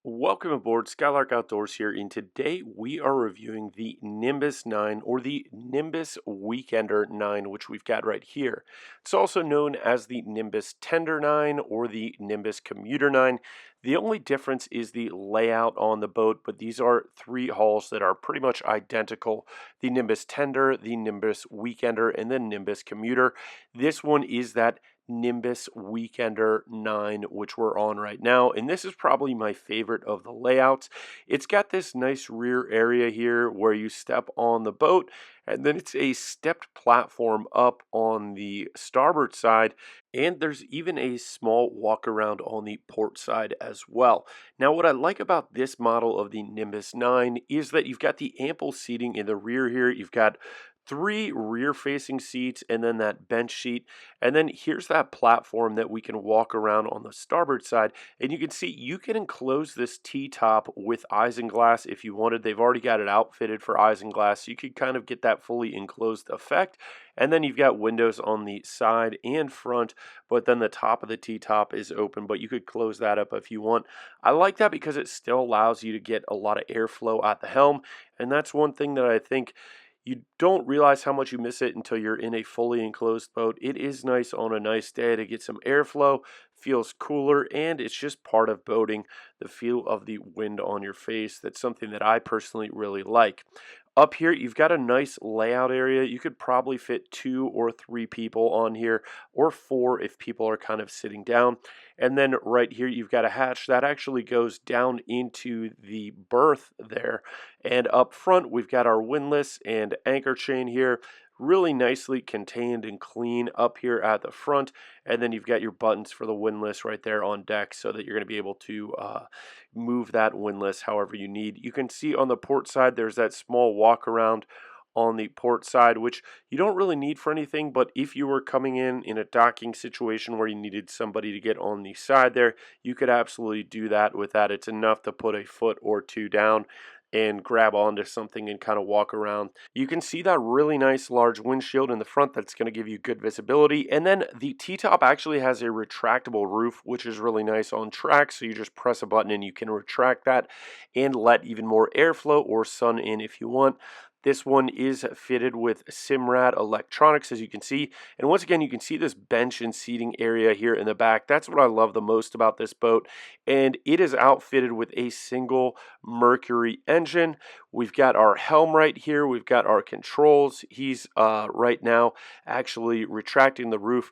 Welcome aboard Skylark Outdoors here, and today we are reviewing the Nimbus 9 or the Nimbus Weekender 9, which we've got right here. It's also known as the Nimbus Tender 9 or the Nimbus Commuter 9. The only difference is the layout on the boat, but these are three hulls that are pretty much identical. The Nimbus Tender, the Nimbus Weekender, and the Nimbus Commuter. This one is that Nimbus Weekender 9, which we're on right now, and this is probably my favorite of the layouts. It's got this nice rear area here where you step on the boat, and then it's a stepped platform up on the starboard side, and there's even a small walk around on the port side as well. Now, what I like about this model of the Nimbus 9 is that you've got the ample seating in the rear here. You've got three rear facing seats and then that bench seat, and then here's that platform that we can walk around on the starboard side, and you can see you can enclose this T-top with isinglass if you wanted. They've already got it outfitted for isinglass, so you could kind of get that fully enclosed effect. And then you've got windows on the side and front, but then the top of the T-top is open, but you could close that up if you want. I like that because it still allows you to get a lot of airflow at the helm, and that's one thing that I think you don't realize how much you miss it until you're in a fully enclosed boat. It is nice on a nice day to get some airflow, feels cooler, and it's just part of boating, the feel of the wind on your face. That's something that I personally really like. Up here, you've got a nice layout area. You could probably fit 2 or 3 people on here, or 4 if people are kind of sitting down. And then right here, you've got a hatch that actually goes down into the berth there. And up front, we've got our windlass and anchor chain here, really nicely contained and clean up here at the front. And then you've got your buttons for the windlass right there on deck so that you're going to be able to move that windlass however you need. You can see on the port side, there's that small walk around on the port side, which you don't really need for anything, but if you were coming in a docking situation where you needed somebody to get on the side there, you could absolutely do that with that. It's enough to put a foot or two down and grab onto something and kind of walk around. You can see that really nice large windshield in the front that's going to give you good visibility. And then the T-top actually has a retractable roof, which is really nice on track. So you just press a button and you can retract that and let even more airflow or sun in if you want. This one is fitted with Simrad electronics, as you can see. And once again, you can see this bench and seating area here in the back. That's what I love the most about this boat. And it is outfitted with a single Mercury engine. We've got our helm right here. We've got our controls. He's right now actually retracting the roof.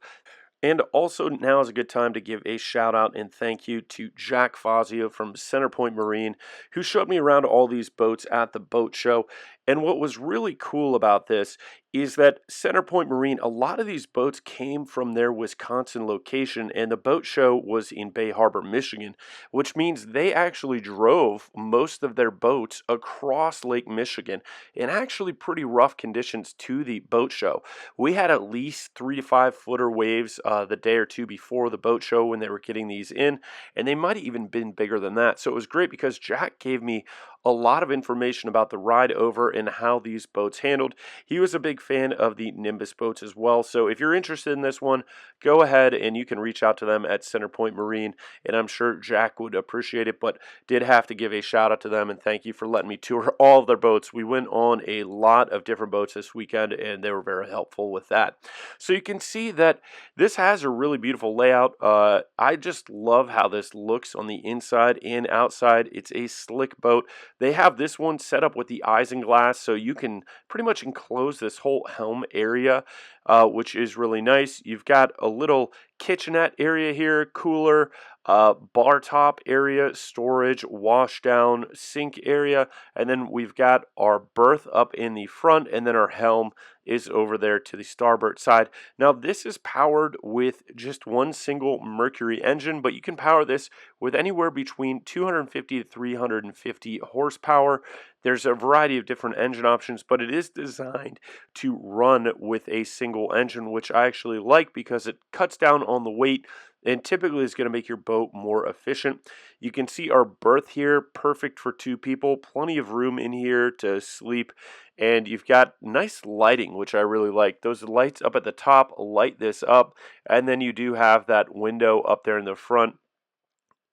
And also now is a good time to give a shout out and thank you to Jack Fazio from Centerpoint Marine, who showed me around all these boats at the boat show. And what was really cool about this is that Centerpoint Marine, a lot of these boats came from their Wisconsin location, and the boat show was in Bay Harbor, Michigan, which means they actually drove most of their boats across Lake Michigan in actually pretty rough conditions to the boat show. We had at least 3 to 5 footer waves the day or two before the boat show when they were getting these in, and they might have even been bigger than that. So it was great because Jack gave me a lot of information about the ride over and how these boats handled. He was a big fan of the Nimbus boats as well, so if you're interested in this one, go ahead and you can reach out to them at Centerpoint Marine, and I'm sure Jack would appreciate it, but did have to give a shout out to them and thank you for letting me tour all of their boats. We went on a lot of different boats this weekend, and they were very helpful with that. So you can see that this has a really beautiful layout. I just love how this looks on the inside and outside. It's a slick boat. They have this one set up with the isinglass, so you can pretty much enclose this whole helm area, which is really nice. You've got a little kitchenette area here, cooler, bar top area, storage, wash down, sink area, and then we've got our berth up in the front, and then our helm is over there to the starboard side. Now this is powered with just one single Mercury engine, but you can power this with anywhere between 250 to 350 horsepower. There's a variety of different engine options, but it is designed to run with a single engine, which I actually like because it cuts down on the weight and typically is going to make your boat more efficient. You can see our berth here, perfect for 2 people, plenty of room in here to sleep, and you've got nice lighting, which I really like. Those lights up at the top light this up, and then you do have that window up there in the front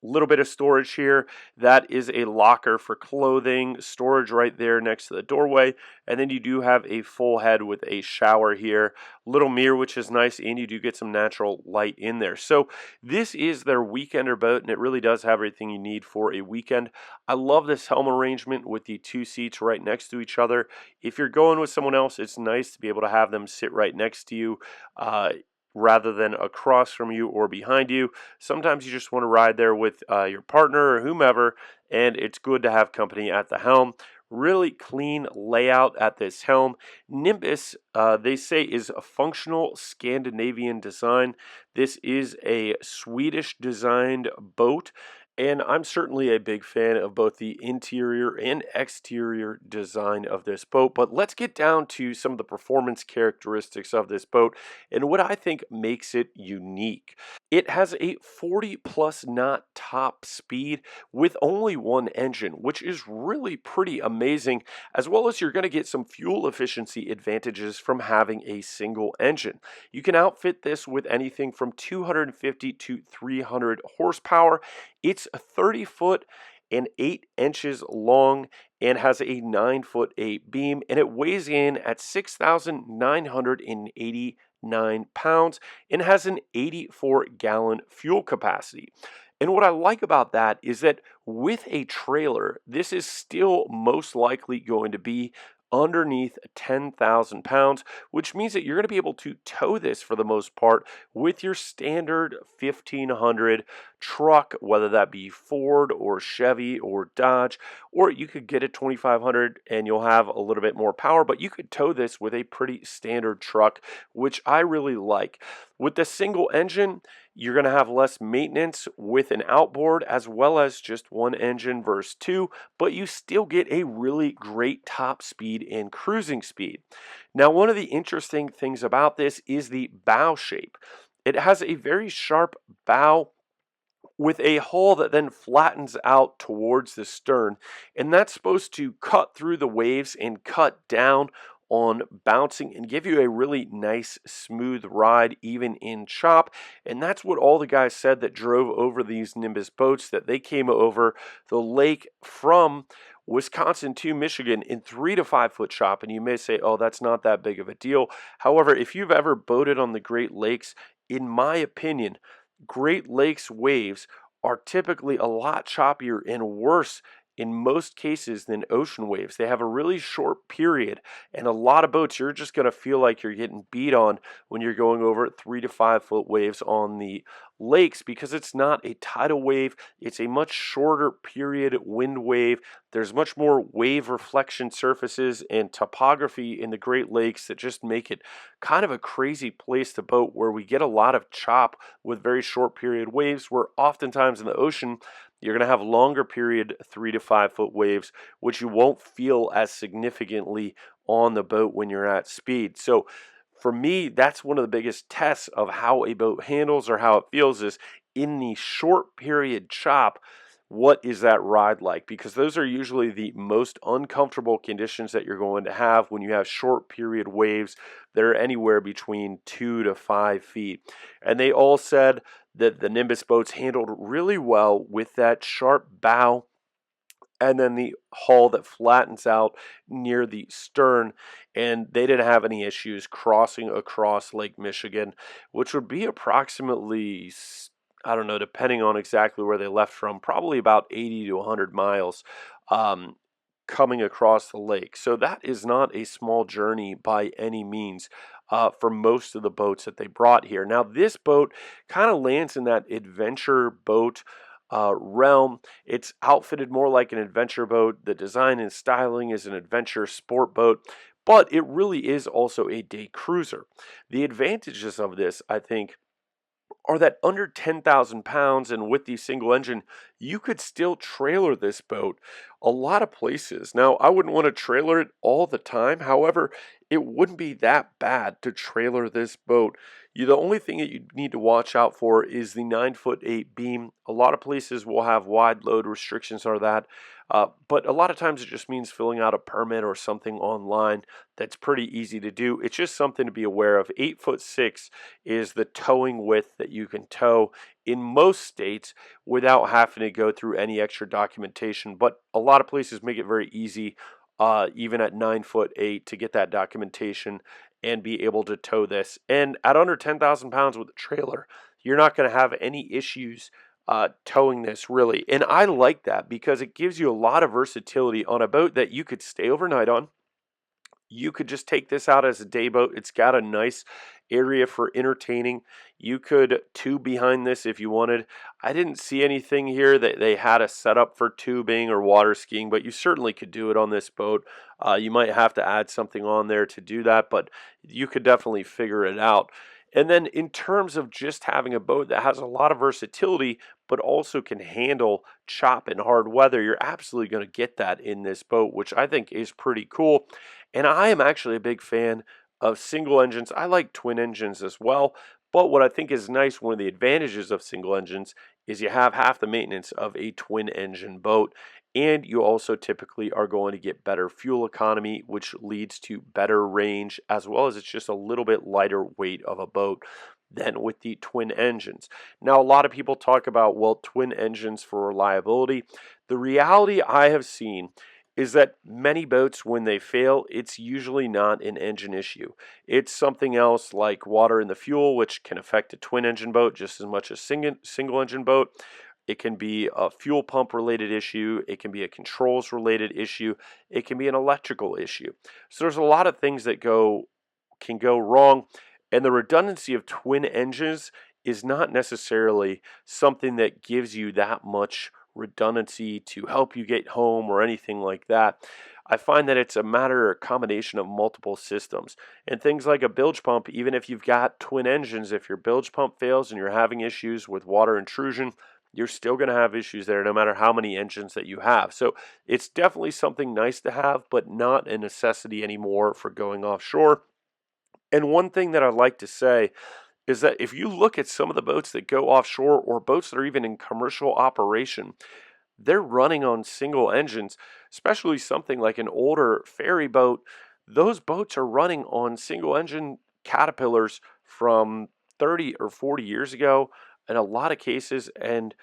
little bit of storage here. That is a locker for clothing, storage right there next to the doorway. And then you do have a full head with a shower here, little mirror, which is nice, and you do get some natural light in there. So this is their weekender boat, and it really does have everything you need for a weekend. I love this helm arrangement with the two seats right next to each other. If you're going with someone else, it's nice to be able to have them sit right next to you. Rather than across from you or behind you. Sometimes you just want to ride there with your partner or whomever, and it's good to have company at the helm. Really clean layout at this helm. Nimbus, they say, is a functional Scandinavian design. This is a Swedish designed boat. And I'm certainly a big fan of both the interior and exterior design of this boat. But let's get down to some of the performance characteristics of this boat and what I think makes it unique. It has a 40 plus knot top speed with only one engine, which is really pretty amazing, as well as you're going to get some fuel efficiency advantages from having a single engine. You can outfit this with anything from 250 to 300 horsepower. It's 30 foot and 8 inches long and has a 9-foot 8 beam, and it weighs in at 6,989 pounds and has an 84-gallon fuel capacity. And what I like about that is that with a trailer, this is still most likely going to be underneath 10,000 pounds, which means that you're going to be able to tow this for the most part with your standard 1500 truck, whether that be Ford or Chevy or Dodge, or you could get a 2500 and you'll have a little bit more power, but you could tow this with a pretty standard truck, which I really like. With the single engine, you're going to have less maintenance with an outboard as well as just one engine versus two, but you still get a really great top speed and cruising speed. Now, one of the interesting things about this is the bow shape. It has a very sharp bow with a hull that then flattens out towards the stern, and that's supposed to cut through the waves and cut down on bouncing and give you a really nice smooth ride even in chop. And that's what all the guys said that drove over these Nimbus boats, that they came over the lake from Wisconsin to Michigan in 3 to 5 foot chop. And you may say, oh, that's not that big of a deal. However, if you've ever boated on the Great Lakes, in my opinion, Great Lakes waves are typically a lot choppier and worse in most cases than ocean waves. They have a really short period, and a lot of boats you're just going to feel like you're getting beat on when you're going over 3 to 5 foot waves on the lakes, because it's not a tidal wave. It's a much shorter period wind wave. There's much more wave reflection surfaces and topography in the Great Lakes that just make it kind of a crazy place to boat, where we get a lot of chop with very short period waves, where oftentimes in the ocean you're going to have longer period 3 to 5 foot waves, which you won't feel as significantly on the boat when you're at speed. So for me, that's one of the biggest tests of how a boat handles or how it feels, is in the short period chop, what is that ride like? Because those are usually the most uncomfortable conditions that you're going to have when you have short period waves that are anywhere between 2 to 5 feet. And they all said that the Nimbus boats handled really well with that sharp bow and then the hull that flattens out near the stern, and they didn't have any issues crossing across Lake Michigan, which would be approximately, I don't know, depending on exactly where they left from, probably about 80 to 100 miles coming across the lake. So that is not a small journey by any means for most of the boats that they brought here. Now, this boat kind of lands in that adventure boat realm. It's outfitted more like an adventure boat. The design and styling is an adventure sport boat, but it really is also a day cruiser. The advantages of this, I think, are that under 10,000 pounds and with the single engine, you could still trailer this boat a lot of places. Now, I wouldn't want to trailer it all the time. However, it wouldn't be that bad to trailer this boat. The only thing that you need to watch out for is the 9'8" beam. A lot of places will have wide load restrictions or that, but a lot of times it just means filling out a permit or something online. That's pretty easy to do. It's just something to be aware of. 8'6" is the towing width that you can tow in most states without having to go through any extra documentation. But a lot of places make it very easy, even at 9'8", to get that documentation and be able to tow this. And at under 10,000 pounds with a trailer, you're not going to have any issues towing this really. And I like that because it gives you a lot of versatility on a boat that you could stay overnight on. You could just take this out as a day boat. It's got a nice area for entertaining. You could tube behind this if you wanted. I didn't see anything here that they had a setup for tubing or water skiing, but you certainly could do it on this boat. You might have to add something on there to do that, but you could definitely figure it out. And then in terms of just having a boat that has a lot of versatility, but also can handle chop and hard weather, you're absolutely going to get that in this boat, which I think is pretty cool. And I am actually a big fan of single engines. I like twin engines as well. But what I think is nice, one of the advantages of single engines is you have half the maintenance of a twin engine boat. And you also typically are going to get better fuel economy, which leads to better range, as well as it's just a little bit lighter weight of a boat than with the twin engines. Now, a lot of people talk about, well, twin engines for reliability. The reality I have seen is that many boats, when they fail, it's usually not an engine issue. It's something else like water in the fuel, which can affect a twin engine boat just as much as single engine boat. It can be a fuel pump related issue. It can be a controls related issue. It can be an electrical issue. So there's a lot of things that can go wrong. And the redundancy of twin engines is not necessarily something that gives you that much redundancy to help you get home or anything like that. I find that it's a matter or combination of multiple systems. And things like a bilge pump, even if you've got twin engines, if your bilge pump fails and you're having issues with water intrusion, you're still going to have issues there no matter how many engines that you have. So it's definitely something nice to have, but not a necessity anymore for going offshore. And one thing that I'd like to say is that if you look at some of the boats that go offshore or boats that are even in commercial operation, they're running on single engines, especially something like an older ferry boat. Those boats are running on single engine Caterpillars from 30 or 40 years ago in a lot of cases, and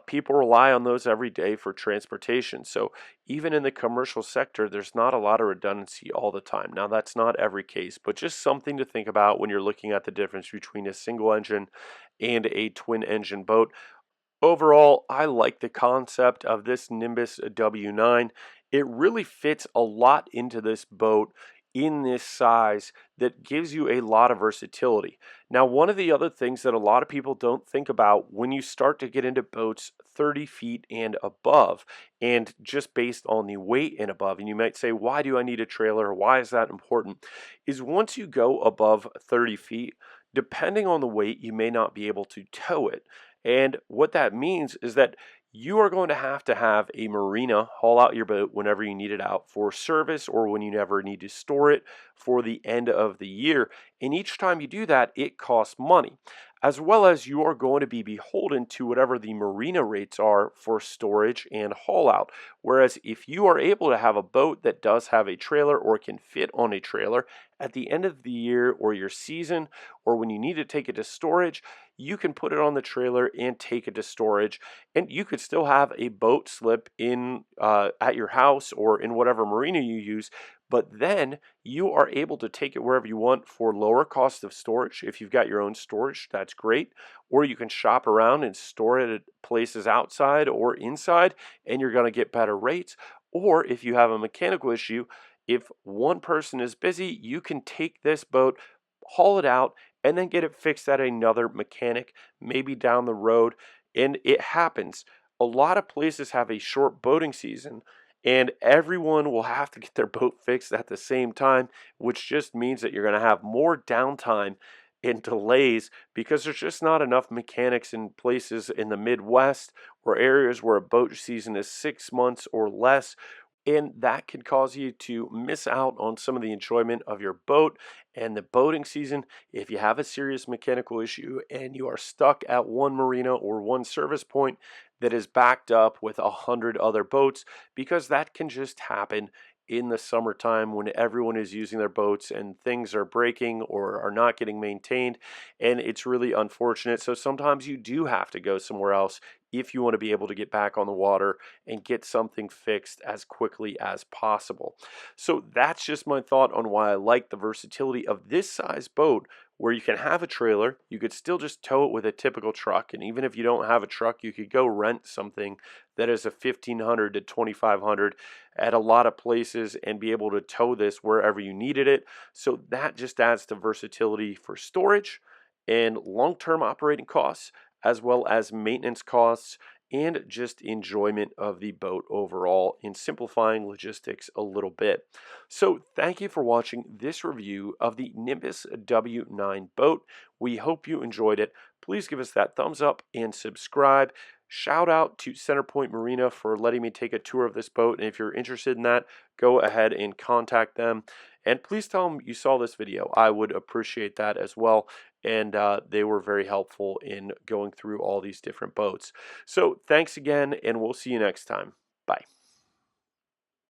people rely on those every day for transportation. So even in the commercial sector, there's not a lot of redundancy all the time. Now, that's not every case, but just something to think about when you're looking at the difference between a single engine and a twin engine boat. Overall, I like the concept of this Nimbus W9. It really fits a lot into this boat in this size that gives you a lot of versatility. Now, one of the other things that a lot of people don't think about when you start to get into boats 30 feet and above, and just based on the weight and above, and you might say, why do I need a trailer? Why is that important? Is once you go above 30 feet, depending on the weight, you may not be able to tow it. And what that means is that you are going to have a marina haul out your boat whenever you need it out for service or when you never need to store it for the end of the year. And each time you do that, it costs money, as well as you are going to be beholden to whatever the marina rates are for storage and haul out. Whereas if you are able to have a boat that does have a trailer or can fit on a trailer at the end of the year or your season, or when you need to take it to storage, you can put it on the trailer and take it to storage, and you could still have a boat slip in at your house or in whatever marina you use, but then you are able to take it wherever you want for lower cost of storage. If you've got your own storage, that's great. Or you can shop around and store it at places outside or inside, and you're going to get better rates. Or if you have a mechanical issue, if one person is busy, you can take this boat, haul it out, and then get it fixed at another mechanic, maybe down the road. And it happens. A lot of places have a short boating season, and everyone will have to get their boat fixed at the same time, which just means that you're going to have more downtime and delays because there's just not enough mechanics in places in the Midwest or areas where a boat season is 6 months or less. and that can cause you to miss out on some of the enjoyment of your boat and the boating season. If you have a serious mechanical issue and you are stuck at one marina or one service point that is backed up with 100 other boats, because that can just happen in the summertime when everyone is using their boats and things are breaking or are not getting maintained, and it's really unfortunate. So sometimes you do have to go somewhere else if you want to be able to get back on the water and get something fixed as quickly as possible. So that's just my thought on why I like the versatility of this size boat, where you can have a trailer, you could still just tow it with a typical truck, and even if you don't have a truck, you could go rent something that is a 1500 to 2500 at a lot of places and be able to tow this wherever you needed it. So that just adds to versatility for storage and long-term operating costs, as well as maintenance costs and just enjoyment of the boat overall, in simplifying logistics a little bit. So thank you for watching this review of the Nimbus W9 boat. We hope you enjoyed it. Please give us that thumbs up and subscribe. Shout out to Centerpoint Marina for letting me take a tour of this boat. And if you're interested in that, go ahead and contact them. And please tell them you saw this video. I would appreciate that as well. And they were very helpful in going through all these different boats. So thanks again, and we'll see you next time.